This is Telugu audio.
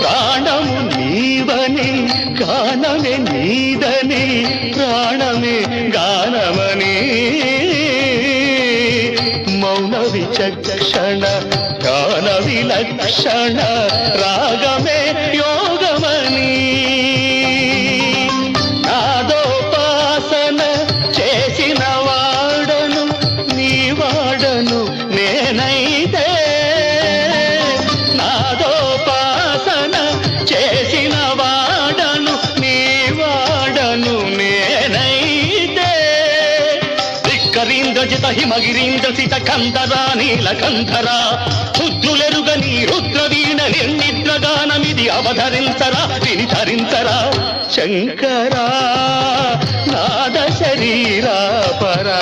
ప్రాణము నీవని గానమే నీదని ప్రాణమే గానమని మౌన విచక్షణ గాన విలక్షణ రాగమే యోగమని నాదోపాసన చేసిన వాడను నీ వాడను నేనైతే నాదోపాసన చేసిన వాడను నీ వాడను నేనైతే ధిక్కరీంద్రజిత హిమగిరీంద్ర సిత కంధరా నీలకంధరా రుద్రులెరుగని రుద్రవీణ నిర్నిద్రగానమిది అవధరించరా వినిధరించరా శంకరా నాద శరీరా పరా